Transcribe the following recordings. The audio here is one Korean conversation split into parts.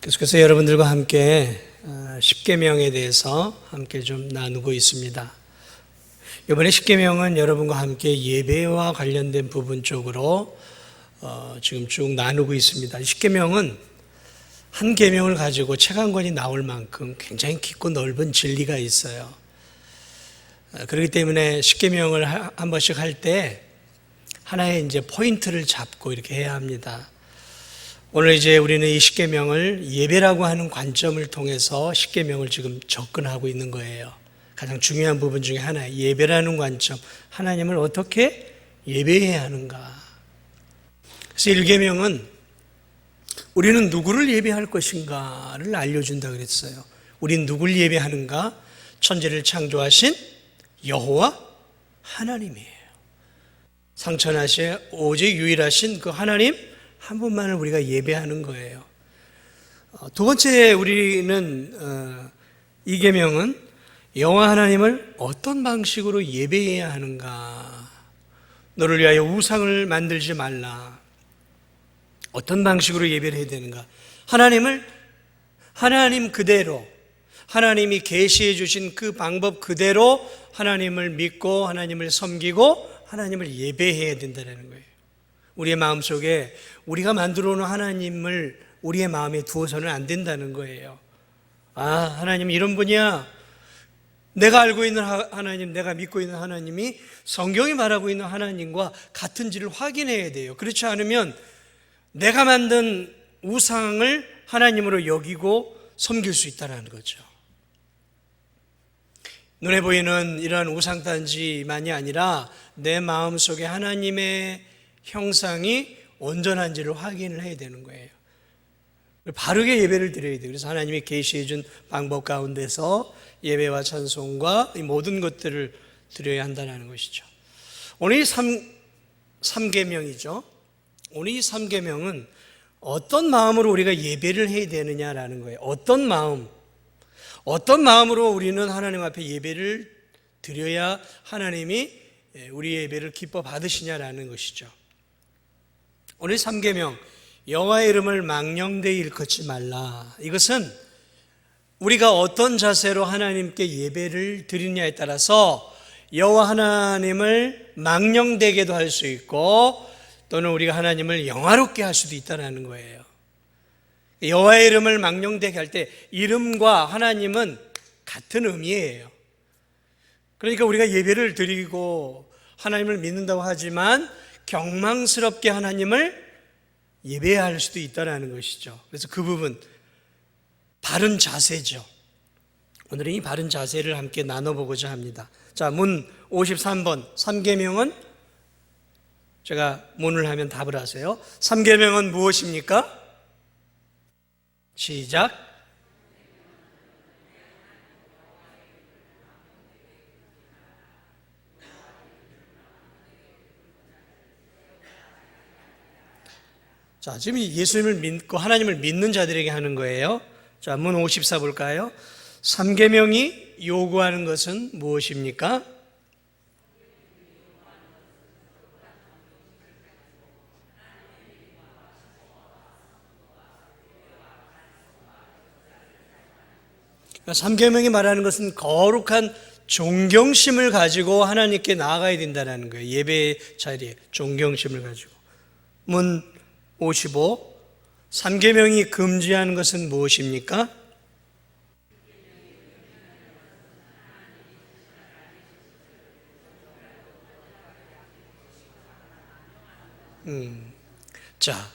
계속해서 여러분들과 함께 십계명에 대해서 함께 좀 나누고 있습니다. 이번에 십계명은 여러분과 함께 예배와 관련된 부분 쪽으로 지금 쭉 나누고 있습니다. 십계명은 한 계명을 가지고 책 한 권이 나올 만큼 굉장히 깊고 넓은 진리가 있어요. 그렇기 때문에 십계명을 한 번씩 할 때 하나의 이제 포인트를 잡고 이렇게 해야 합니다. 오늘 이제 우리는 이 십계명을 예배라고 하는 관점을 통해서 십계명을 지금 접근하고 있는 거예요. 가장 중요한 부분 중에 하나, 예배라는 관점, 하나님을 어떻게 예배해야 하는가. 그래서 1계명은 우리는 누구를 예배할 것인가를 알려준다 그랬어요. 우린 누구를 예배하는가? 천지를 창조하신 여호와 하나님이에요. 상천하신 오직 유일하신 그 하나님 한 분만을 우리가 예배하는 거예요. 두 번째 우리는 이 계명은 여호와 하나님을 어떤 방식으로 예배해야 하는가. 너를 위하여 우상을 만들지 말라. 어떤 방식으로 예배를 해야 되는가. 하나님을 하나님 그대로, 하나님이 계시해 주신 그 방법 그대로 하나님을 믿고 하나님을 섬기고 하나님을 예배해야 된다는 거예요. 우리의 마음속에 우리가 만들어 놓은 하나님을 우리의 마음에 두어서는 안 된다는 거예요. 하나님 이런 분이야. 내가 알고 있는 하나님, 내가 믿고 있는 하나님이 성경이 말하고 있는 하나님과 같은지를 확인해야 돼요. 그렇지 않으면 내가 만든 우상을 하나님으로 여기고 섬길 수 있다는 거죠. 눈에 보이는 이러한 우상단지만이 아니라 내 마음속에 하나님의 형상이 온전한지를 확인을 해야 되는 거예요. 바르게 예배를 드려야 돼요. 그래서 하나님이 계시해 준 방법 가운데서 예배와 찬송과 이 모든 것들을 드려야 한다는 것이죠. 오늘 이 3계명이죠. 오늘 이 3계명은 어떤 마음으로 우리가 예배를 해야 되느냐라는 거예요. 어떤 마음으로 우리는 하나님 앞에 예배를 드려야 하나님이 우리의 예배를 기뻐 받으시냐라는 것이죠. 오늘 3계명, 여호와의 이름을 망령되이 일컫지 말라. 이것은 우리가 어떤 자세로 하나님께 예배를 드리느냐에 따라서 여호와 하나님을 망령되게도 할 수 있고 또는 우리가 하나님을 영화롭게 할 수도 있다는 거예요. 여호와의 이름을 망령되게 할 때 이름과 하나님은 같은 의미예요. 그러니까 우리가 예배를 드리고 하나님을 믿는다고 하지만 경망스럽게 하나님을 예배할 수도 있다는 것이죠. 그래서 그 부분 바른 자세죠. 오늘은 이 바른 자세를 함께 나눠보고자 합니다. 자, 문 53번 3계명은 제가 문을 하면 답을 하세요. 3계명은 무엇입니까? 시작. 자, 지금 예수님을 믿고 하나님을 믿는 자들에게 하는 거예요. 자, 문 54 볼까요? 3계명이 요구하는 것은 무엇입니까? 그러니까 3계명이 말하는 것은 거룩한 존경심을 가지고 하나님께 나아가야 된다는 거예요. 예배 자리에 존경심을 가지고. 문 55. 3계명이 금지하는 것은 무엇입니까? 자,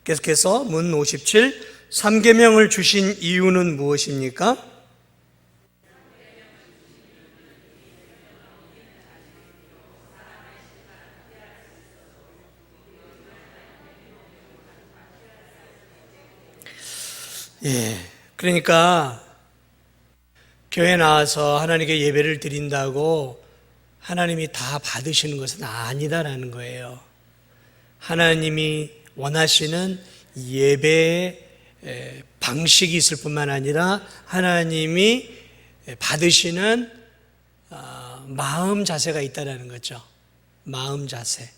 계속해서 문 57. 3계명을 주신 이유는 무엇입니까? 그러니까 교회 나와서 하나님께 예배를 드린다고 하나님이 다 받으시는 것은 아니다라는 거예요. 하나님이 원하시는 예배의 방식이 있을 뿐만 아니라 하나님이 받으시는 마음 자세가 있다는 거죠. 마음 자세.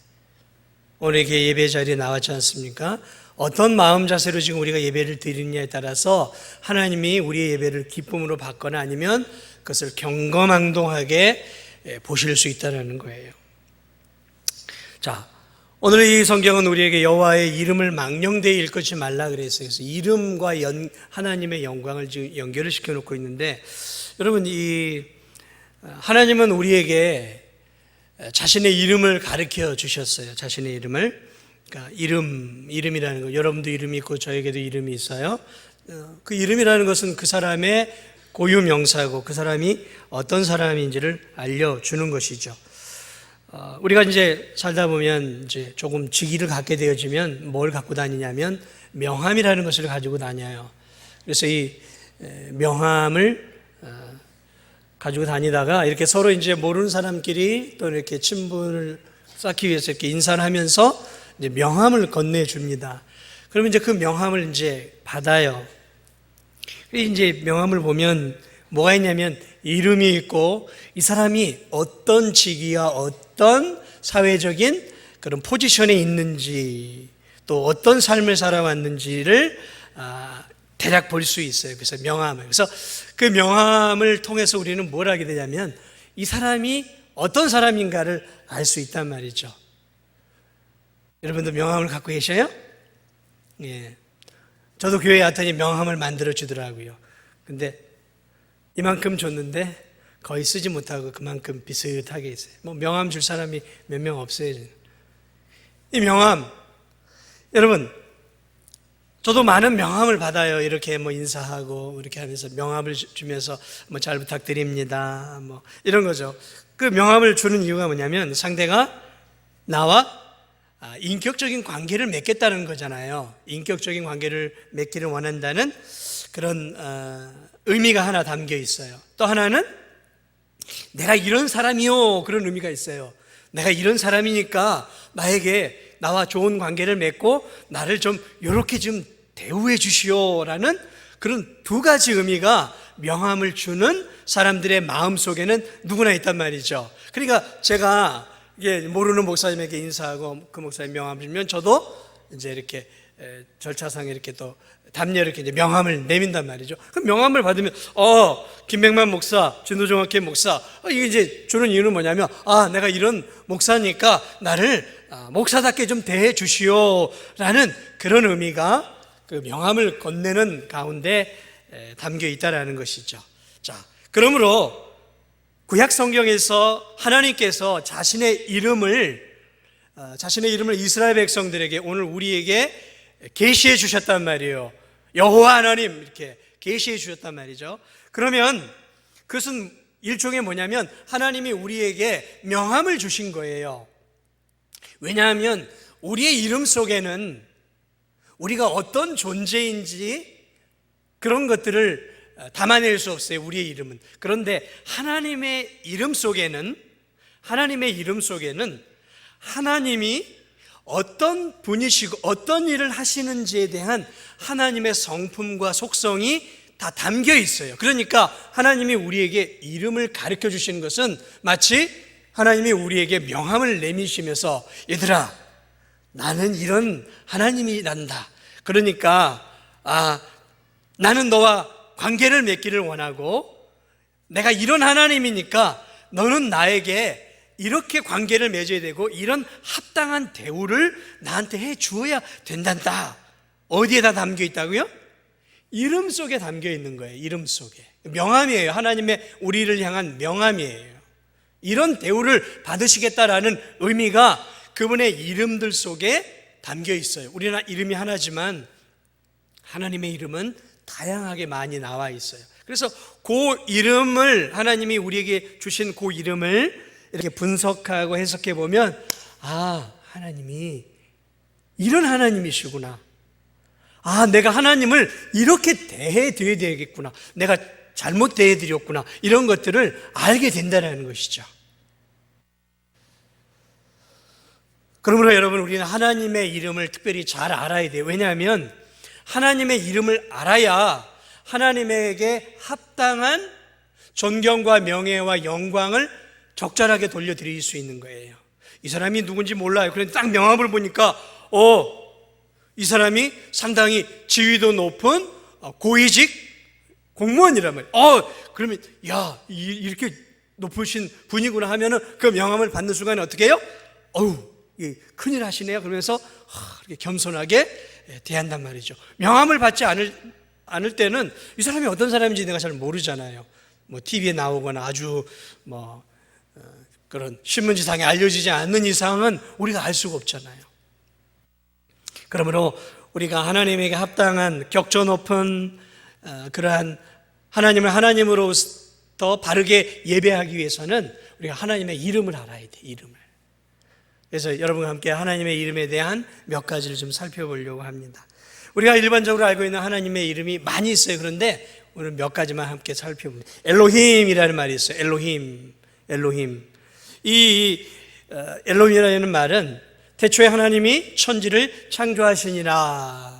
오늘 이렇게 예배 자리에 나왔지 않습니까? 어떤 마음 자세로 지금 우리가 예배를 드리느냐에 따라서 하나님이 우리의 예배를 기쁨으로 받거나 아니면 그것을 경거망동하게 보실 수 있다는 거예요. 자, 오늘 이 성경은 우리에게 여호와의 이름을 망령되이 일컫지 말라 그랬어요. 그래서 이름과 하나님의 영광을 지금 연결을 시켜놓고 있는데, 여러분, 이 하나님은 우리에게 자신의 이름을 가르쳐 주셨어요. 자신의 이름을. 그러니까 이름이라는 거, 여러분도 이름이 있고 저에게도 이름이 있어요. 그 이름이라는 것은 그 사람의 고유 명사고 그 사람이 어떤 사람인지를 알려주는 것이죠. 우리가 이제 살다 보면 이제 조금 직위를 갖게 되어지면 뭘 갖고 다니냐면 명함이라는 것을 가지고 다녀요. 그래서 이 명함을 가지고 다니다가 이렇게 서로 이제 모르는 사람끼리 또 이렇게 친분을 쌓기 위해서 이렇게 인사를 하면서 이제 명함을 건네줍니다. 그러면 이제 그 명함을 이제 받아요. 이제 명함을 보면 뭐가 있냐면 이름이 있고 이 사람이 어떤 직위와 어떤 사회적인 그런 포지션에 있는지 또 어떤 삶을 살아왔는지를 대략 볼 수 있어요. 그래서 명함을. 그래서 그 명함을 통해서 우리는 뭘 하게 되냐면 이 사람이 어떤 사람인가를 알 수 있단 말이죠. 여러분도 명함을 갖고 계셔요? 예. 저도 교회에 왔더니 명함을 만들어 주더라고요. 근데 이만큼 줬는데 거의 쓰지 못하고 그만큼 비슷하게 있어요. 뭐 명함 줄 사람이 몇 명 없어요. 이 명함, 여러분, 저도 많은 명함을 받아요. 이렇게 뭐 인사하고 이렇게 하면서 명함을 주면서 뭐 잘 부탁드립니다. 뭐 이런 거죠. 그 명함을 주는 이유가 뭐냐면 상대가 나와 인격적인 관계를 맺겠다는 거잖아요. 인격적인 관계를 맺기를 원한다는 그런 의미가 하나 담겨 있어요. 또 하나는 내가 이런 사람이요, 그런 의미가 있어요. 내가 이런 사람이니까 나와 좋은 관계를 맺고 나를 좀 이렇게 좀 대우해 주시오라는 그런 두 가지 의미가 명함을 주는 사람들의 마음 속에는 누구나 있단 말이죠. 그러니까 제가 모르는 목사님에게 인사하고 그 목사님 명함을 주면 저도 이제 이렇게 절차상 이렇게 또 담요 이렇게 이제 명함을 내민단 말이죠. 그 명함을 받으면 김백만 목사, 진도종합회 목사, 이게 이제 주는 이유는 뭐냐면 내가 이런 목사니까 나를 목사답게 좀 대해 주시오라는 그런 의미가 그 명함을 건네는 가운데 담겨 있다라는 것이죠. 자, 그러므로 구약 성경에서 하나님께서 자신의 이름을 이스라엘 백성들에게 오늘 우리에게 계시해 주셨단 말이에요. 여호와 하나님 이렇게 계시해 주셨단 말이죠. 그러면 그것은 일종의 뭐냐면 하나님이 우리에게 명함을 주신 거예요. 왜냐하면 우리의 이름 속에는 우리가 어떤 존재인지 그런 것들을 담아낼 수 없어요. 우리의 이름은. 그런데 하나님의 이름 속에는 하나님이 어떤 분이시고 어떤 일을 하시는지에 대한 하나님의 성품과 속성이 다 담겨 있어요. 그러니까 하나님이 우리에게 이름을 가르쳐 주시는 것은 마치 하나님이 우리에게 명함을 내미시면서 얘들아, 나는 이런 하나님이란다. 그러니까 나는 너와 관계를 맺기를 원하고 내가 이런 하나님이니까 너는 나에게 이렇게 관계를 맺어야 되고 이런 합당한 대우를 나한테 해 주어야 된단다. 어디에다 담겨 있다고요? 이름 속에 담겨 있는 거예요. 이름 속에. 명함이에요. 하나님의 우리를 향한 명함이에요. 이런 대우를 받으시겠다라는 의미가 그분의 이름들 속에 담겨 있어요. 우리나라 이름이 하나지만 하나님의 이름은 다양하게 많이 나와 있어요. 그래서 그 이름을 하나님이 우리에게 주신 그 이름을 이렇게 분석하고 해석해 보면 하나님이 이런 하나님이시구나. 내가 하나님을 이렇게 대해드려야 되겠구나. 내가 잘못 대해드렸구나. 이런 것들을 알게 된다는 것이죠. 그러므로 여러분, 우리는 하나님의 이름을 특별히 잘 알아야 돼요. 왜냐하면 하나님의 이름을 알아야 하나님에게 합당한 존경과 명예와 영광을 적절하게 돌려드릴 수 있는 거예요. 이 사람이 누군지 몰라요. 그런데 딱 명함을 보니까 이 사람이 상당히 지위도 높은 고위직 공무원이란 말이에요. 그러면 이렇게 높으신 분이구나 하면은 그 명함을 받는 순간에 어떻게 해요? 큰일 하시네요. 그러면서 이렇게 겸손하게 대한단 말이죠. 명함을 받지 않을 때는 이 사람이 어떤 사람인지 내가 잘 모르잖아요. TV에 나오거나 아주 그런 신문지상에 알려지지 않는 이상은 우리가 알 수가 없잖아요. 그러므로 우리가 하나님에게 합당한 격조 높은 그러한 하나님을 하나님으로부터 바르게 예배하기 위해서는 우리가 하나님의 이름을 알아야 돼. 이름을. 그래서 여러분과 함께 하나님의 이름에 대한 몇 가지를 좀 살펴보려고 합니다. 우리가 일반적으로 알고 있는 하나님의 이름이 많이 있어요. 그런데 오늘 몇 가지만 함께 살펴봅니다. 엘로힘이라는 말이 있어요. 엘로힘. 이 엘로힘이라는 말은 태초에 하나님이 천지를 창조하시니라.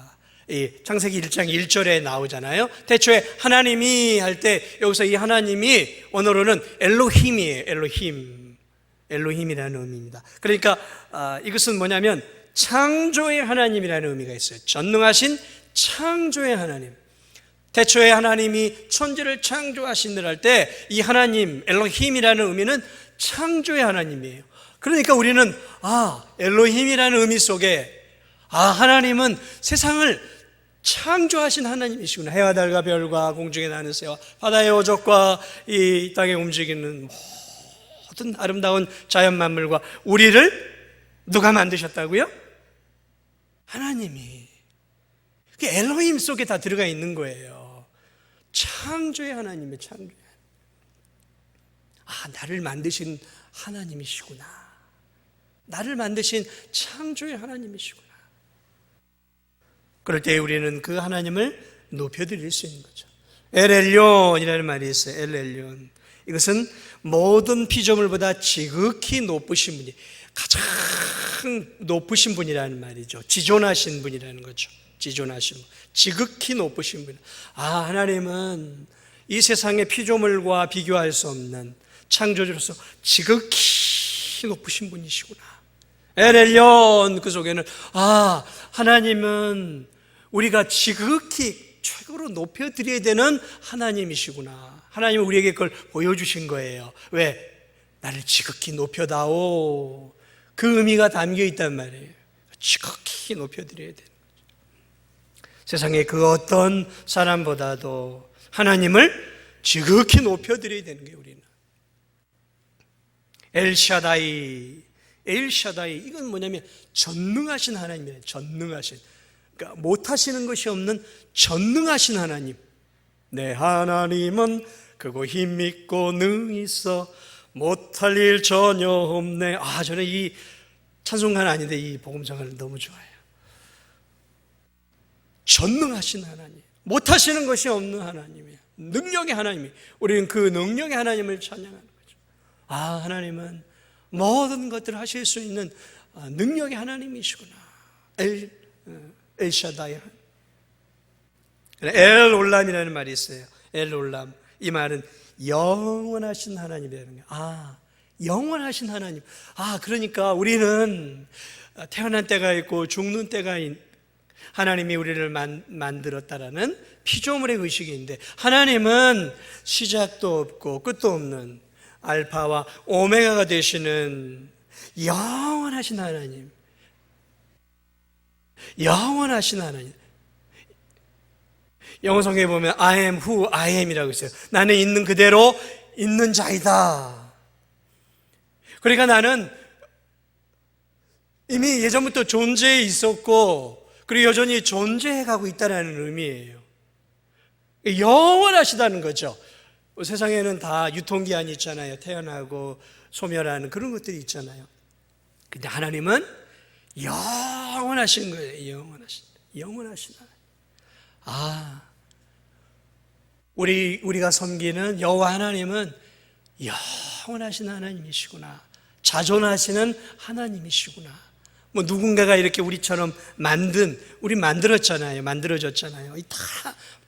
이 창세기 1장 1절에 나오잖아요. 태초에 하나님이 할 때 여기서 이 하나님이 언어로는 엘로힘이에요. 엘로힘이라는 의미입니다. 그러니까 이것은 뭐냐면 창조의 하나님이라는 의미가 있어요. 전능하신 창조의 하나님. 태초에 하나님이 천지를 창조하시느라 할 때 이 하나님 엘로힘이라는 의미는 창조의 하나님이에요. 그러니까 우리는 엘로힘이라는 의미 속에 하나님은 세상을 창조하신 하나님이시구나. 해와 달과 별과 공중에 나는 새와 바다의 어족과 이 땅에 움직이는 모든 아름다운 자연 만물과 우리를 누가 만드셨다고요? 하나님이. 그게 엘로힘 속에 다 들어가 있는 거예요. 창조의 하나님의 창조의 하나님. 나를 만드신 하나님이시구나. 나를 만드신 창조의 하나님이시구나. 그럴 때 우리는 그 하나님을 높여드릴 수 있는 거죠. 엘엘리온이라는 말이 있어요. 엘엘리온. 이것은 모든 피조물보다 지극히 높으신 분이, 가장 높으신 분이라는 말이죠. 지존하신 분이라는 거죠. 지존하신 분, 지극히 높으신 분. 하나님은 이 세상의 피조물과 비교할 수 없는 창조주로서 지극히 높으신 분이시구나. 엘엘리온, 그 속에는 하나님은 우리가 지극히 최고로 높여드려야 되는 하나님이시구나. 하나님은 우리에게 그걸 보여주신 거예요. 왜? 나를 지극히 높여다오. 그 의미가 담겨 있단 말이에요. 지극히 높여드려야 되는 거죠. 세상의 그 어떤 사람보다도 하나님을 지극히 높여드려야 되는 게 우리는. 엘샤다이, 이건 뭐냐면 전능하신 하나님이에요. 전능하신. 그러니까 못하시는 것이 없는 전능하신 하나님. 내 하나님은 크고 힘있고 능히 있어 못할 일 전혀 없네. 저는 이 찬송가는 아닌데 이 복음성을 너무 좋아해요. 전능하신 하나님, 못하시는 것이 없는 하나님이에요. 능력의 하나님이. 우리는 그 능력의 하나님을 찬양하는 거죠. 하나님은 모든 것들을 하실 수 있는 능력의 하나님이시구나. 엘샤다이. 엘올람이라는 말이 있어요. 엘올람. 이 말은 영원하신 하나님이라는 거예요. 영원하신 하나님. 그러니까 우리는 태어난 때가 있고 죽는 때가 하나님이 우리를 만들었다라는 피조물의 의식이 있는데, 하나님은 시작도 없고 끝도 없는 알파와 오메가가 되시는 영원하신 하나님. 영원하신 하나님. 영어 성경에 보면 I am who I am이라고 있어요. 나는 있는 그대로 있는 자이다. 그러니까 나는 이미 예전부터 존재해 있었고 그리고 여전히 존재해 가고 있다는 의미예요. 영원하시다는 거죠. 세상에는 다 유통기한이 있잖아요. 태어나고 소멸하는 그런 것들이 있잖아요. 근데 하나님은 영원하신 거예요. 영원하신 하나님. 우리가 섬기는 여호와 하나님은 영원하신 하나님이시구나. 자존하시는 하나님이시구나. 누군가가 이렇게 우리처럼 우리 만들어졌잖아요.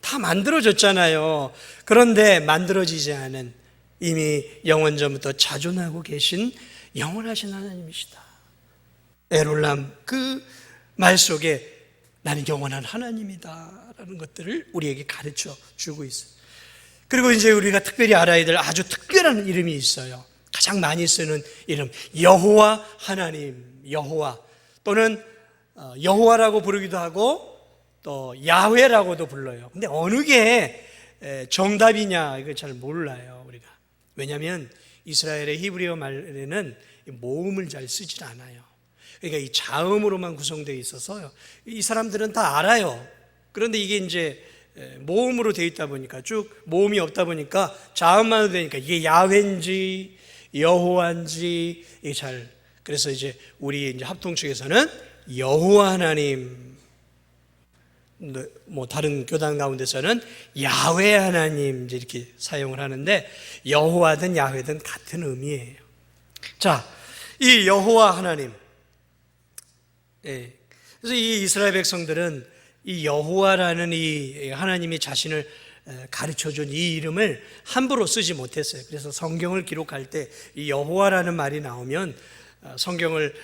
다 만들어졌잖아요. 그런데 만들어지지 않은 이미 영원 전부터 자존하고 계신 영원하신 하나님이시다. 엘올람, 그 말 속에 나는 영원한 하나님이다 라는 것들을 우리에게 가르쳐 주고 있어요. 그리고 이제 우리가 특별히 알아야 될 아주 특별한 이름이 있어요. 가장 많이 쓰는 이름, 여호와 하나님, 여호와 또는 여호와라고 부르기도 하고 또 야훼라고도 불러요. 근데 어느 게 정답이냐 이거 잘 몰라요 우리가. 왜냐하면 이스라엘의 히브리어 말에는 모음을 잘 쓰질 않아요. 그러니까 이 자음으로만 구성되어 있어서 이 사람들은 다 알아요. 그런데 이게 이제 모음으로 되어 있다 보니까 쭉 모음이 없다 보니까 자음만으로 되니까 이게 야훼인지 여호와인지 이게 잘, 그래서 이제 우리 이제 합통 측에서는 여호와 하나님, 뭐 다른 교단 가운데서는 야훼 하나님 이제 이렇게 사용을 하는데 여호와든 야훼든 같은 의미예요. 자, 이 여호와 하나님, 그래서 이 이스라엘 백성들은 이 여호와라는 이 하나님이 자신을 가르쳐준 이 이름을 함부로 쓰지 못했어요. 그래서 성경을 기록할 때 이 여호와라는 말이 나오면 성경을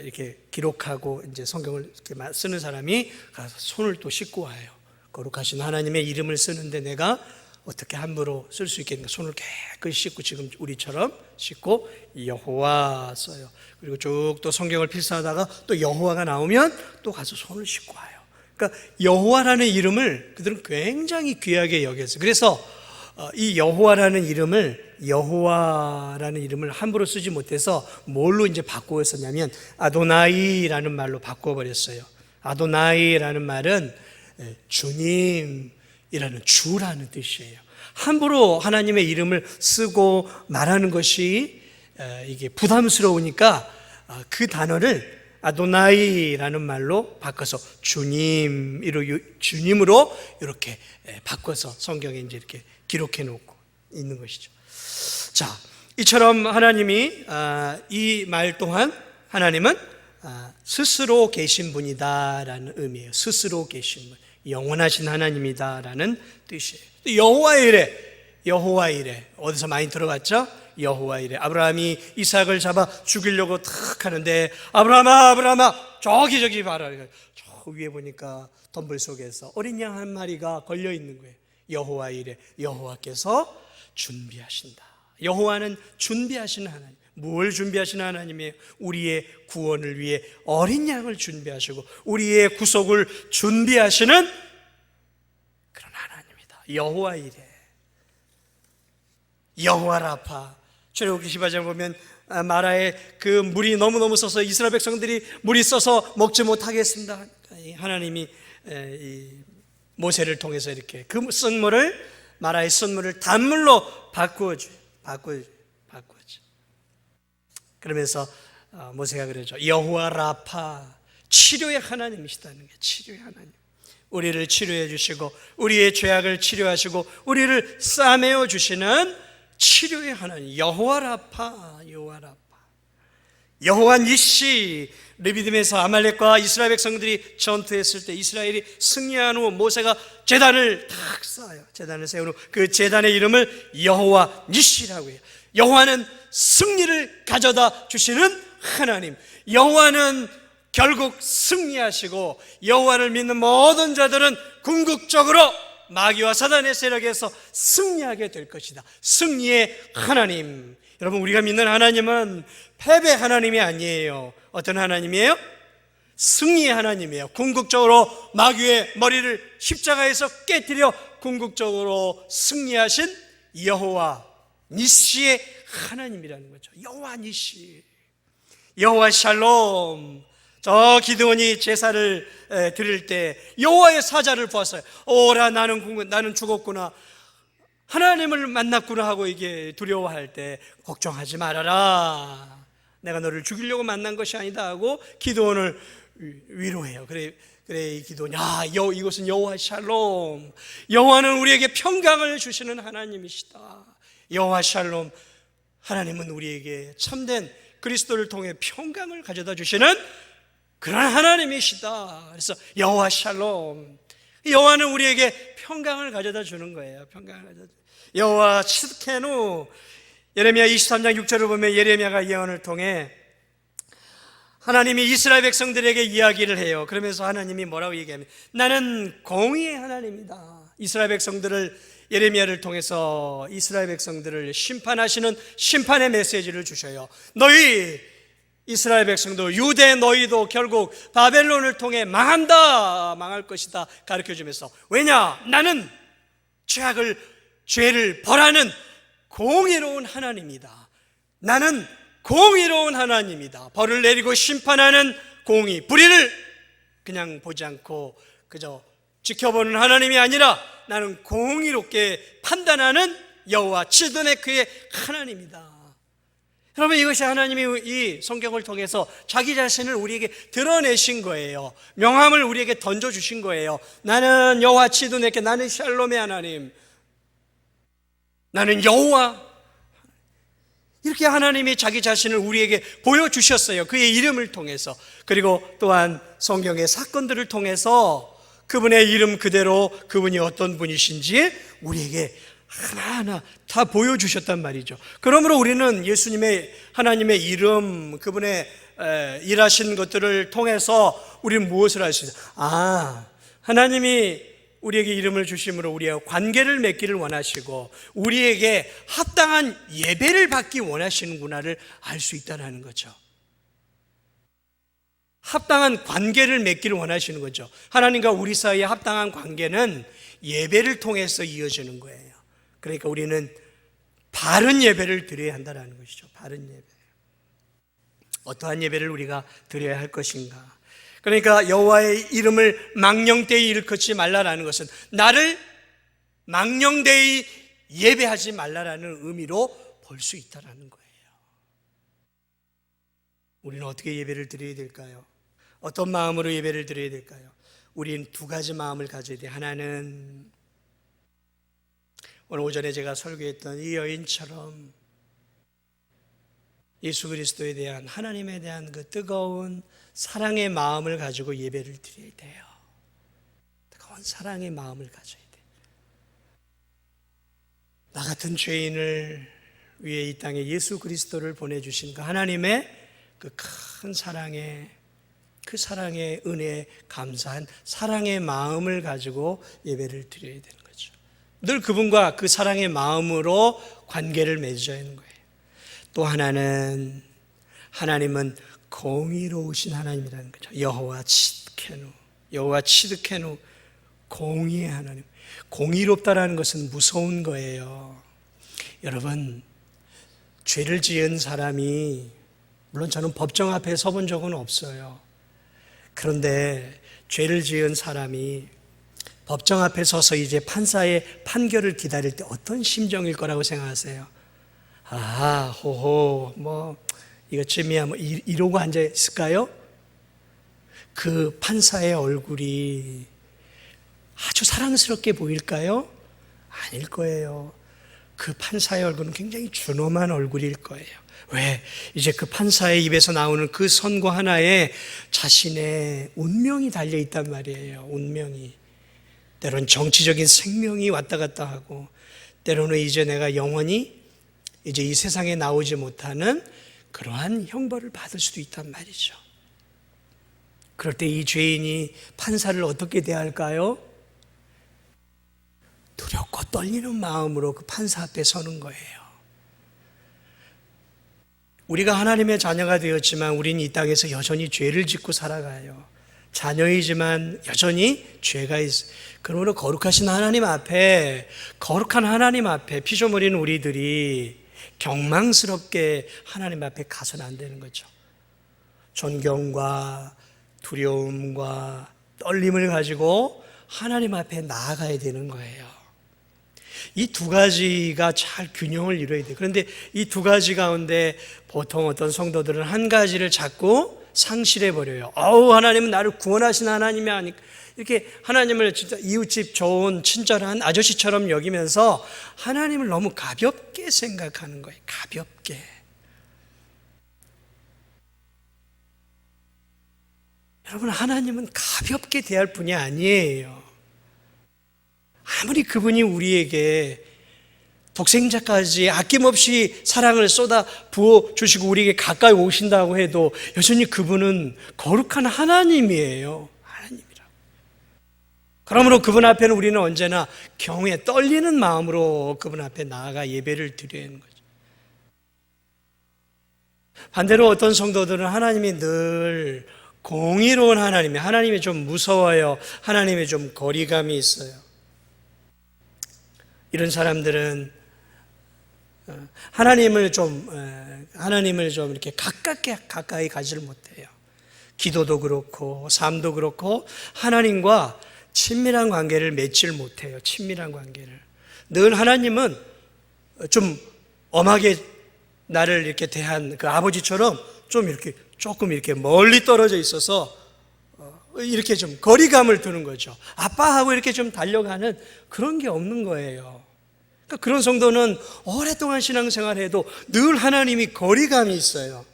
이렇게 기록하고 이제 성경을 이렇게 쓰는 사람이 가서 손을 또 씻고 와요. 거룩하신 하나님의 이름을 쓰는데 내가 어떻게 함부로 쓸 수 있겠는가? 손을 깨끗이 씻고 지금 우리처럼 씻고 여호와 써요. 그리고 쭉 또 성경을 필사하다가 또 여호와가 나오면 또 가서 손을 씻고 와요. 그러니까 여호와라는 이름을 그들은 굉장히 귀하게 여겼어요. 그래서 이 여호와라는 이름을 함부로 쓰지 못해서 뭘로 이제 바꾸어 썼냐면 아도나이라는 말로 바꾸어 버렸어요. 아도나이라는 말은 주님이라는 주라는 뜻이에요. 함부로 하나님의 이름을 쓰고 말하는 것이 이게 부담스러우니까 그 단어를 아도나이라는 말로 바꿔서 주님으로 이렇게 바꿔서 성경에 이제 이렇게 기록해 놓고 있는 것이죠. 자, 이처럼 하나님이 이 말 동안 하나님은 스스로 계신 분이다라는 의미예요. 스스로 계신 분, 영원하신 하나님이다라는 뜻이에요. 여호와 이레 어디서 많이 들어봤죠? 여호와 이레. 아브라함이 이삭을 잡아 죽이려고 탁 하는데 아브라함아 저기 봐라. 저 위에 보니까 덤불 속에서 어린 양 한 마리가 걸려 있는 거예요. 여호와 이레. 여호와께서 준비하신다. 여호와는 준비하시는 하나님. 뭘 준비하시는 하나님이에요? 우리의 구원을 위해 어린 양을 준비하시고 우리의 구속을 준비하시는 그런 하나님이다. 여호와 이레. 여호와 라파. 출애굽기 12장 보면 마라에 그 물이 너무너무 써서 이스라엘 백성들이 물이 써서 먹지 못하겠습니다. 하나님이 모세를 통해서 이렇게 그 마라의 쓴 물을 단물로 바꾸어줘요. 그러면서 모세가 그러죠. 여호와 라파, 치료의 하나님이시다는 게, 치료의 하나님. 우리를 치료해 주시고 우리의 죄악을 치료하시고 우리를 싸매어 주시는 치료의 하나님, 여호와 라파. 여호와 니시. 르비딤에서 아말렉과 이스라엘 백성들이 전투했을 때 이스라엘이 승리한 후 모세가 제단을 탁 쌓아요. 제단을 세운 후 그 제단의 이름을 여호와 니시라고 해요. 여호와는 승리를 가져다 주시는 하나님. 여호와는 결국 승리하시고 여호와를 믿는 모든 자들은 궁극적으로 마귀와 사단의 세력에서 승리하게 될 것이다. 승리의 하나님. 여러분, 우리가 믿는 하나님은 패배 하나님이 아니에요. 어떤 하나님이에요? 승리의 하나님이에요. 궁극적으로 마귀의 머리를 십자가에서 깨뜨려 궁극적으로 승리하신 여호와 니시의 하나님이라는 거죠. 여호와 니시, 여호와 샬롬. 저 기드온이 제사를 드릴 때 여호와의 사자를 보았어요. 오라, 나는 죽었구나, 하나님을 만났구나 하고 이게 두려워할 때 걱정하지 말아라, 내가 너를 죽이려고 만난 것이 아니다 하고 기드온을 위로해요. 그래 이 기도는 이것은 여호와 샬롬, 여호와는 우리에게 평강을 주시는 하나님이시다. 여호와 샬롬, 하나님은 우리에게 참된 그리스도를 통해 평강을 가져다 주시는 그런 하나님이시다. 그래서 여호와 샬롬, 여호와는 우리에게 평강을 가져다 주는 거예요. 평강을 가져다. 여호와 츠드케누. 예레미야 23장 6절을 보면 예레미야가 예언을 통해 하나님이 이스라엘 백성들에게 이야기를 해요. 그러면서 하나님이 뭐라고 얘기하면 나는 공의의 하나님이다. 이스라엘 백성들을 예레미야를 통해서 이스라엘 백성들을 심판하시는 심판의 메시지를 주셔요. 너희 이스라엘 백성도 유대 너희도 결국 바벨론을 통해 망한다, 망할 것이다 가르쳐주면서, 왜냐? 나는 죄를 벌하는 공의로운 하나님이다. 나는 공의로운 하나님이다. 벌을 내리고 심판하는 공의, 불의를 그냥 보지 않고 그저 지켜보는 하나님이 아니라 나는 공의롭게 판단하는 여호와 치드네크의 하나님이다. 여러분, 이것이 하나님이 이 성경을 통해서 자기 자신을 우리에게 드러내신 거예요. 명함을 우리에게 던져주신 거예요. 나는 여호와 치드네크, 나는 샬롬의 하나님, 나는 여호와. 이렇게 하나님이 자기 자신을 우리에게 보여주셨어요. 그의 이름을 통해서. 그리고 또한 성경의 사건들을 통해서 그분의 이름 그대로 그분이 어떤 분이신지 우리에게 하나하나 다 보여주셨단 말이죠. 그러므로 우리는 예수님의, 하나님의 이름, 그분의 일하신 것들을 통해서 우리는 무엇을 알 수 있어요? 하나님이 우리에게 이름을 주심으로 우리와 관계를 맺기를 원하시고 우리에게 합당한 예배를 받기 원하시는구나를 알 수 있다는 거죠. 합당한 관계를 맺기를 원하시는 거죠. 하나님과 우리 사이의 합당한 관계는 예배를 통해서 이어지는 거예요. 그러니까 우리는 바른 예배를 드려야 한다는 것이죠. 바른 예배. 어떠한 예배를 우리가 드려야 할 것인가? 그러니까 여호와의 이름을 망령되이 일컫지 말라라는 것은 나를 망령되이 예배하지 말라라는 의미로 볼 수 있다는 거예요. 우리는 어떻게 예배를 드려야 될까요? 어떤 마음으로 예배를 드려야 될까요? 우리는 두 가지 마음을 가져야 돼요. 하나는 오늘 오전에 제가 설교했던 이 여인처럼 예수 그리스도에 대한, 하나님에 대한 그 뜨거운 사랑의 마음을 가지고 예배를 드려야 돼요. 뜨거운 사랑의 마음을 가져야 돼요. 나 같은 죄인을 위해 이 땅에 예수 그리스도를 보내주신 그 하나님의 그 큰 사랑의, 그 사랑의 은혜에 감사한 사랑의 마음을 가지고 예배를 드려야 되는 거죠. 늘 그분과 그 사랑의 마음으로 관계를 맺어야 하는 거예요. 또 하나는, 하나님은 공의로우신 하나님이라는 거죠. 여호와 치드케누, 여호와 치드케누, 공의의 하나님. 공의롭다라는 것은 무서운 거예요. 여러분, 죄를 지은 사람이, 물론 저는 법정 앞에 서본 적은 없어요. 그런데 죄를 지은 사람이 법정 앞에 서서 이제 판사의 판결을 기다릴 때 어떤 심정일 거라고 생각하세요? 호호, 이것쯤이야 이러고 앉아 있을까요? 그 판사의 얼굴이 아주 사랑스럽게 보일까요? 아닐 거예요. 그 판사의 얼굴은 굉장히 준엄한 얼굴일 거예요. 왜? 이제 그 판사의 입에서 나오는 그 선고 하나에 자신의 운명이 달려있단 말이에요. 운명이. 때로는 정치적인 생명이 왔다 갔다 하고, 때로는 이제 내가 영원히 이제 이 세상에 나오지 못하는 그러한 형벌을 받을 수도 있단 말이죠. 그럴 때 이 죄인이 판사를 어떻게 대할까요? 두렵고 떨리는 마음으로 그 판사 앞에 서는 거예요. 우리가 하나님의 자녀가 되었지만 우리는 이 땅에서 여전히 죄를 짓고 살아가요. 자녀이지만 여전히 죄가 있어요. 그러므로 거룩하신 하나님 앞에, 거룩한 하나님 앞에 피조물인 우리들이 경망스럽게 하나님 앞에 가서는 안 되는 거죠. 존경과 두려움과 떨림을 가지고 하나님 앞에 나아가야 되는 거예요. 이 두 가지가 잘 균형을 이루어야 돼요. 그런데 이 두 가지 가운데 보통 어떤 성도들은 한 가지를 자꾸 상실해 버려요. 하나님은 나를 구원하신 하나님이 아니까, 이렇게 하나님을 진짜 이웃집 좋은 친절한 아저씨처럼 여기면서 하나님을 너무 가볍게 생각하는 거예요. 가볍게. 여러분, 하나님은 가볍게 대할 분이 아니에요. 아무리 그분이 우리에게 독생자까지 아낌없이 사랑을 쏟아 부어 주시고 우리에게 가까이 오신다고 해도 여전히 그분은 거룩한 하나님이에요. 하나님이라고. 그러므로 그분 앞에는 우리는 언제나 경외 떨리는 마음으로 그분 앞에 나아가 예배를 드려야 하는 거죠. 반대로 어떤 성도들은 하나님이 늘 공의로운 하나님이 좀 무서워요. 하나님이 좀 거리감이 있어요. 이런 사람들은 하나님을 좀 이렇게 가까이 가지를 못해요. 기도도 그렇고 삶도 그렇고 하나님과 친밀한 관계를 맺질 못해요. 친밀한 관계를. 늘 하나님은 좀 엄하게 나를 이렇게 대한 그 아버지처럼 좀 이렇게 조금 이렇게 멀리 떨어져 있어서 이렇게 좀 거리감을 두는 거죠. 아빠하고 이렇게 좀 달려가는 그런 게 없는 거예요. 그러니까 그런 성도는 오랫동안 신앙생활해도 늘 하나님이 거리감이 있어요.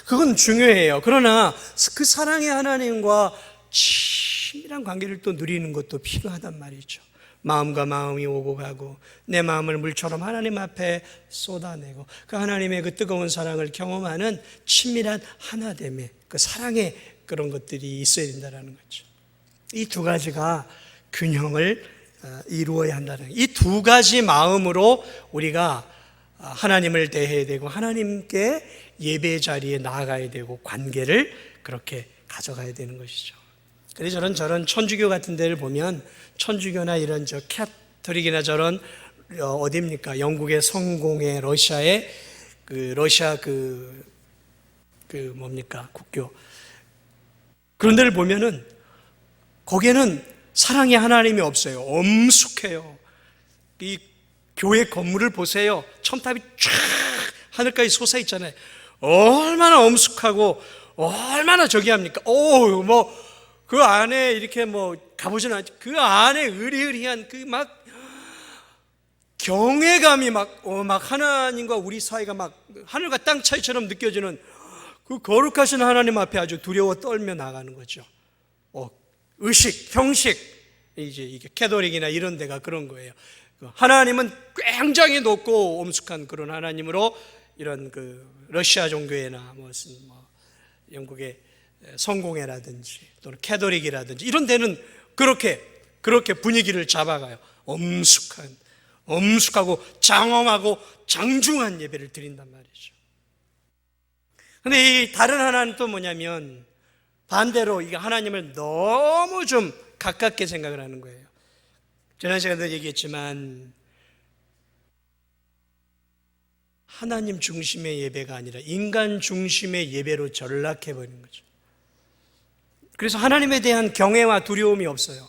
그건 중요해요. 그러나 그 사랑의 하나님과 친밀한 관계를 또 누리는 것도 필요하단 말이죠. 마음과 마음이 오고 가고 내 마음을 물처럼 하나님 앞에 쏟아내고 그 하나님의 그 뜨거운 사랑을 경험하는 친밀한 하나됨의 그 사랑의 그런 것들이 있어야 된다는 거죠. 이 두 가지가 균형을 이루어야 한다는 이 두 가지 마음으로 우리가 하나님을 대해야 되고 하나님께 예배 자리에 나아가야 되고 관계를 그렇게 가져가야 되는 것이죠. 그래서 저런 천주교 같은 데를 보면 천주교나 이런 캐톨릭이나 저런 어디입니까? 영국의 성공회, 러시아의 러시아 뭡니까? 국교 그런 데를 보면은 거기에는 사랑의 하나님이 없어요. 엄숙해요. 이 교회 건물을 보세요. 첨탑이 쫙 하늘까지 솟아 있잖아요. 얼마나 엄숙하고 얼마나 저기 합니까? 그 안에 이렇게 가보지는 않지. 그 안에 으리으리한 그 막 경외감이 막 하나님과 우리 사이가 막 하늘과 땅 차이처럼 느껴지는 그 거룩하신 하나님 앞에 아주 두려워 떨며 나가는 거죠. 의식, 형식, 이게 캐톨릭이나 이런 데가 그런 거예요. 하나님은 굉장히 높고 엄숙한 그런 하나님으로 이런 러시아 종교회나 영국의 성공회라든지 또는 캐톨릭이라든지 이런 데는 그렇게 분위기를 잡아가요. 엄숙하고 장엄하고 장중한 예배를 드린단 말이죠. 그런데 이 다른 하나는 또 뭐냐면 반대로 이게 하나님을 너무 좀 가깝게 생각을 하는 거예요. 지난 시간에도 얘기했지만 하나님 중심의 예배가 아니라 인간 중심의 예배로 전락해버리는 거죠. 그래서 하나님에 대한 경외와 두려움이 없어요.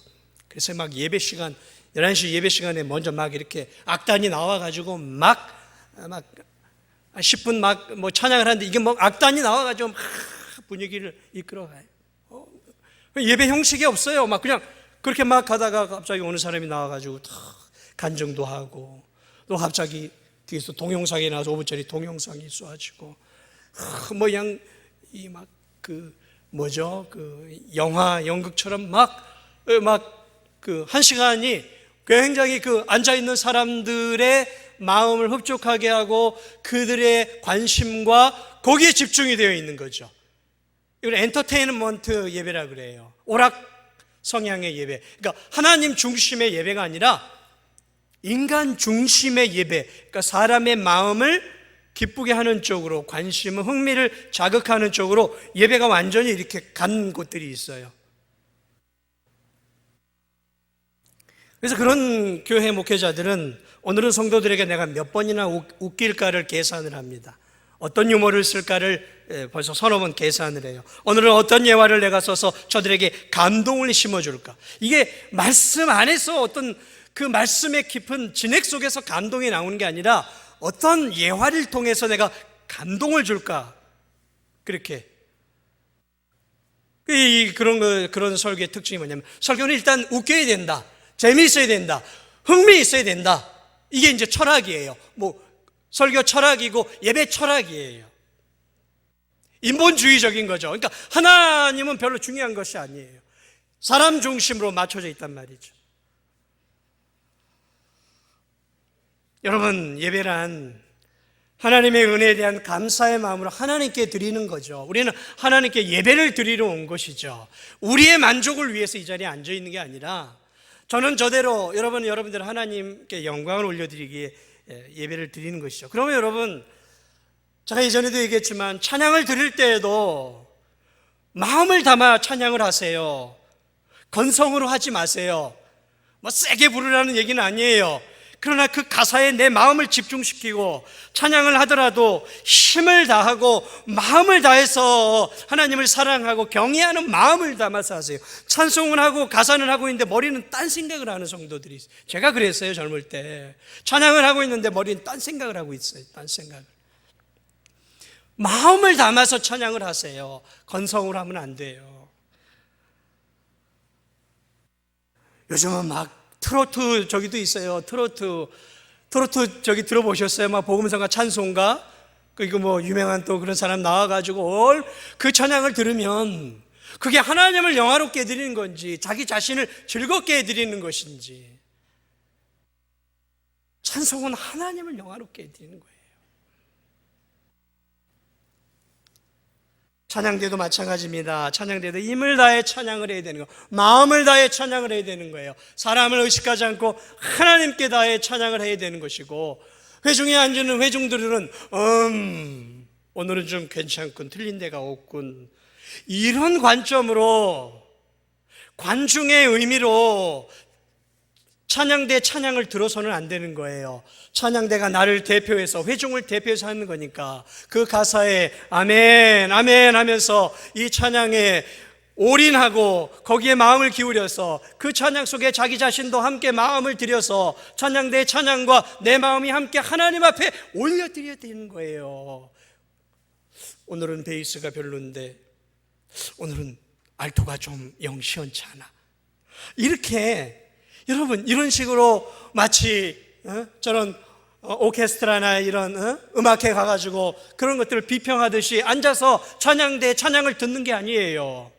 그래서 막 예배 시간 11시 예배 시간에 먼저 막 이렇게 악단이 나와가지고 막 10분 찬양을 하는데 이게 악단이 나와가지고 막 분위기를 이끌어가요. 예배 형식이 없어요. 그냥 그렇게 막 가다가 갑자기 어느 사람이 나와가지고 간증도 하고 또 갑자기 뒤에서 동영상이 나와서 5분짜리 동영상이 쏘아지고 영화 연극처럼 한 시간이 굉장히 앉아있는 사람들의 마음을 흡족하게 하고 그들의 관심과 거기에 집중이 되어 있는 거죠. 이걸 엔터테인먼트 예배라 그래요. 오락 성향의 예배. 그러니까 하나님 중심의 예배가 아니라 인간 중심의 예배. 그러니까 사람의 마음을 기쁘게 하는 쪽으로 관심을 흥미를 자극하는 쪽으로 예배가 완전히 이렇게 간 곳들이 있어요. 그래서 그런 교회 목회자들은 오늘은 성도들에게 내가 몇 번이나 웃길까를 계산을 합니다. 어떤 유머를 쓸까를 벌써 서너 번 계산을 해요. 오늘은 어떤 예화를 내가 써서 저들에게 감동을 심어줄까. 이게 말씀 안에서 어떤 그 말씀의 깊은 진액 속에서 감동이 나오는 게 아니라 어떤 예화를 통해서 내가 감동을 줄까. 그렇게. 그런 설교의 특징이 뭐냐면 설교는 일단 웃겨야 된다. 재미있어야 된다. 흥미 있어야 된다. 이게 이제 철학이에요. 설교 철학이고 예배 철학이에요. 인본주의적인 거죠. 그러니까 하나님은 별로 중요한 것이 아니에요. 사람 중심으로 맞춰져 있단 말이죠. 여러분, 예배란 하나님의 은혜에 대한 감사의 마음으로 하나님께 드리는 거죠. 우리는 하나님께 예배를 드리러 온 것이죠. 우리의 만족을 위해서 이 자리에 앉아 있는 게 아니라 저는 저대로 여러분들 하나님께 영광을 올려드리기에 예배를 드리는 것이죠. 그러면 여러분, 제가 예전에도 얘기했지만 찬양을 드릴 때에도 마음을 담아 찬양을 하세요. 건성으로 하지 마세요. 뭐 세게 부르라는 얘기는 아니에요. 그러나 그 가사에 내 마음을 집중시키고 찬양을 하더라도 힘을 다하고 마음을 다해서 하나님을 사랑하고 경외하는 마음을 담아서 하세요. 찬송을 하고 가사는 하고 있는데 머리는 딴 생각을 하는 성도들이 있어요. 제가 그랬어요, 젊을 때. 찬양을 하고 있는데 머리는 딴 생각을 하고 있어요. 딴 생각을. 마음을 담아서 찬양을 하세요. 건성을 하면 안 돼요. 요즘은 막 트로트 저기도 있어요. 트로트 저기 들어보셨어요? 막 복음성가 찬송가 그리고 뭐 유명한 또 그런 사람 나와가지고 그 찬양을 들으면 그게 하나님을 영화롭게 해드리는 건지 자기 자신을 즐겁게 해드리는 것인지, 찬송은 하나님을 영화롭게 해드리는 거예요. 찬양대도 마찬가지입니다. 찬양대도 힘을 다해 찬양을 해야 되는 거, 마음을 다해 찬양을 해야 되는 거예요. 사람을 의식하지 않고 하나님께 다해 찬양을 해야 되는 것이고, 회중에 앉는 회중들은 오늘은 좀 괜찮군, 틀린 데가 없군, 이런 관점으로, 관중의 의미로 찬양대 찬양을 들어서는 안 되는 거예요. 찬양대가 나를 대표해서, 회중을 대표해서 하는 거니까 그 가사에 아멘 아멘 하면서 이 찬양에 올인하고 거기에 마음을 기울여서 그 찬양 속에 자기 자신도 함께 마음을 들여서 찬양대의 찬양과 내 마음이 함께 하나님 앞에 올려드려야 되는 거예요. 오늘은 베이스가 별론데, 오늘은 알토가 좀 영 시원치 않아, 이렇게 여러분, 이런 식으로 마치 저런 오케스트라나 이런 음악회 가가지고 그런 것들을 비평하듯이 앉아서 찬양대 찬양을 듣는 게 아니에요.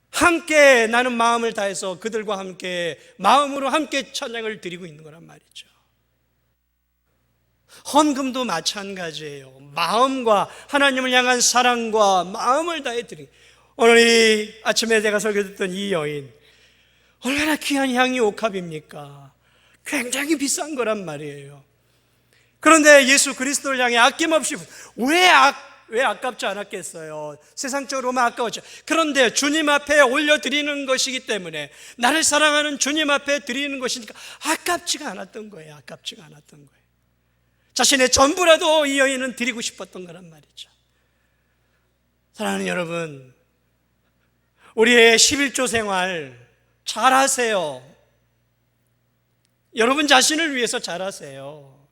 함께 나는 마음을 다해서 그들과 함께 마음으로 함께 찬양을 드리고 있는 거란 말이죠. 헌금도 마찬가지예요. 마음과 하나님을 향한 사랑과 마음을 다해 드리는. 오늘 이 아침에 제가 설교 듣던 이 여인, 얼마나 귀한 향이 옥합입니까? 굉장히 비싼 거란 말이에요. 그런데 예수 그리스도를 향해 아낌없이, 왜 아깝지 않았겠어요? 세상적으로만 아까웠죠. 그런데 주님 앞에 올려드리는 것이기 때문에, 나를 사랑하는 주님 앞에 드리는 것이니까 아깝지가 않았던 거예요. 아깝지가 않았던 거예요. 자신의 전부라도 이 여인은 드리고 싶었던 거란 말이죠. 사랑하는 여러분, 우리의 11조 생활 잘하세요. 여러분 자신을 위해서 잘하세요.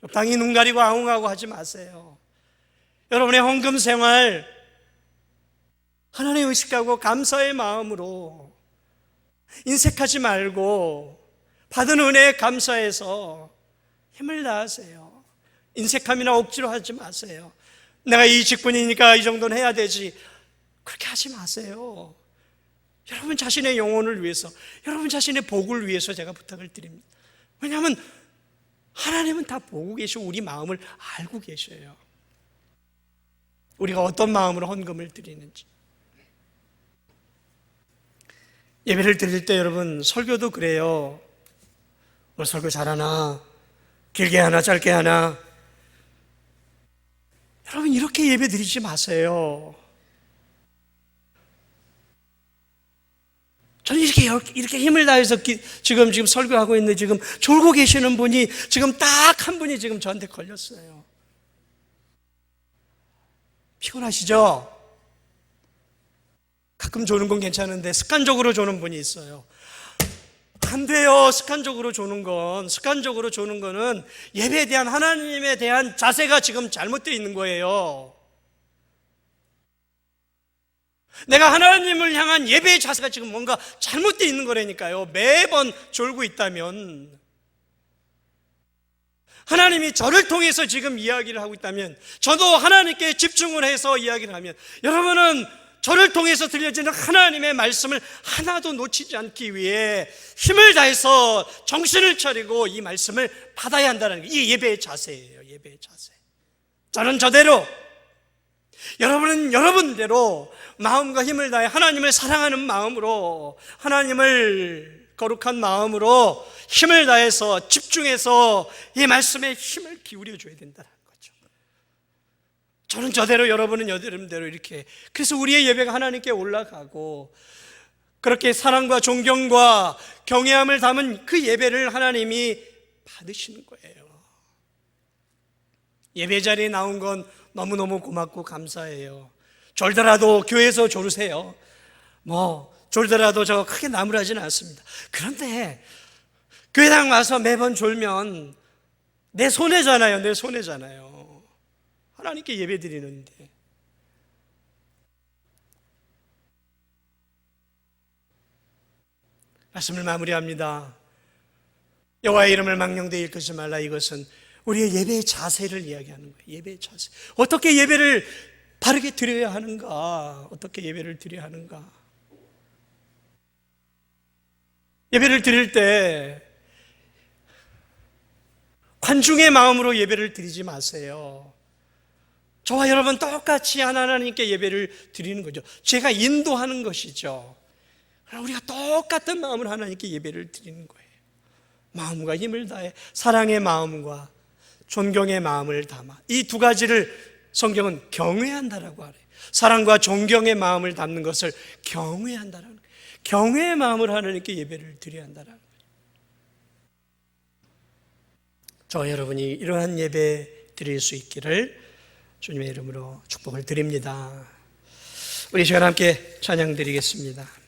적당히 눈 가리고 아웅하고 하지 마세요. 여러분의 헌금 생활 하나님 의식하고 감사의 마음으로, 인색하지 말고 받은 은혜에 감사해서 힘을 다하세요. 인색함이나 억지로 하지 마세요. 내가 이 직분이니까 이 정도는 해야 되지, 그렇게 하지 마세요. 여러분 자신의 영혼을 위해서, 여러분 자신의 복을 위해서 제가 부탁을 드립니다. 왜냐하면 하나님은 다 보고 계시고 우리 마음을 알고 계셔요. 우리가 어떤 마음으로 헌금을 드리는지. 예배를 드릴 때 여러분, 설교도 그래요. 오늘 설교 잘하나? 길게 하나 짧게 하나? 여러분 이렇게 예배 드리지 마세요. 저는 이렇게 힘을 다해서 지금 설교하고 있는데, 지금 졸고 계시는 분이 지금 딱 한 분이 지금 저한테 걸렸어요. 피곤하시죠? 가끔 조는 건 괜찮은데 습관적으로 조는 분이 있어요. 안 돼요. 습관적으로 조는 거는 예배에 대한, 하나님에 대한 자세가 지금 잘못되어 있는 거예요. 내가 하나님을 향한 예배의 자세가 지금 뭔가 잘못되어 있는 거라니까요. 매번 졸고 있다면, 하나님이 저를 통해서 지금 이야기를 하고 있다면, 저도 하나님께 집중을 해서 이야기를 하면, 여러분은 저를 통해서 들려지는 하나님의 말씀을 하나도 놓치지 않기 위해 힘을 다해서 정신을 차리고 이 말씀을 받아야 한다는 게 이 예배의 자세예요. 예배의 자세. 저는 저대로, 여러분은 여러분대로 마음과 힘을 다해 하나님을 사랑하는 마음으로, 하나님을 거룩한 마음으로 힘을 다해서 집중해서 이 말씀에 힘을 기울여 줘야 된다는 거죠. 저는 저대로, 여러분은 여러분대로 이렇게. 그래서 우리의 예배가 하나님께 올라가고, 그렇게 사랑과 존경과 경외함을 담은 그 예배를 하나님이 받으시는 거예요. 예배 자리에 나온 건 너무너무 고맙고 감사해요. 졸더라도 교회에서 졸으세요. 졸더라도 저 크게 나무라지는 않습니다. 그런데 교회당 와서 매번 졸면 내 손해잖아요. 내 손해잖아요. 하나님께 예배 드리는데. 말씀을 마무리합니다. 여호와의 이름을 망령되이 일컫지 말라. 이것은 우리의 예배의 자세를 이야기하는 거예요. 예배의 자세. 어떻게 예배를 바르게 드려야 하는가? 어떻게 예배를 드려야 하는가? 예배를 드릴 때 관중의 마음으로 예배를 드리지 마세요. 저와 여러분 똑같이 하나님께 예배를 드리는 거죠. 제가 인도하는 것이죠. 우리가 똑같은 마음으로 하나님께 예배를 드리는 거예요. 마음과 힘을 다해 사랑의 마음과 존경의 마음을 담아. 이 두 가지를 성경은 경외한다라고 하래요. 사랑과 존경의 마음을 담는 것을 경외한다라는 거예요. 경외의 마음으로 하나님께 예배를 드려야 한다라는 거예요. 저와 여러분이 이러한 예배 드릴 수 있기를 주님의 이름으로 축복을 드립니다. 우리 시간 함께 찬양 드리겠습니다.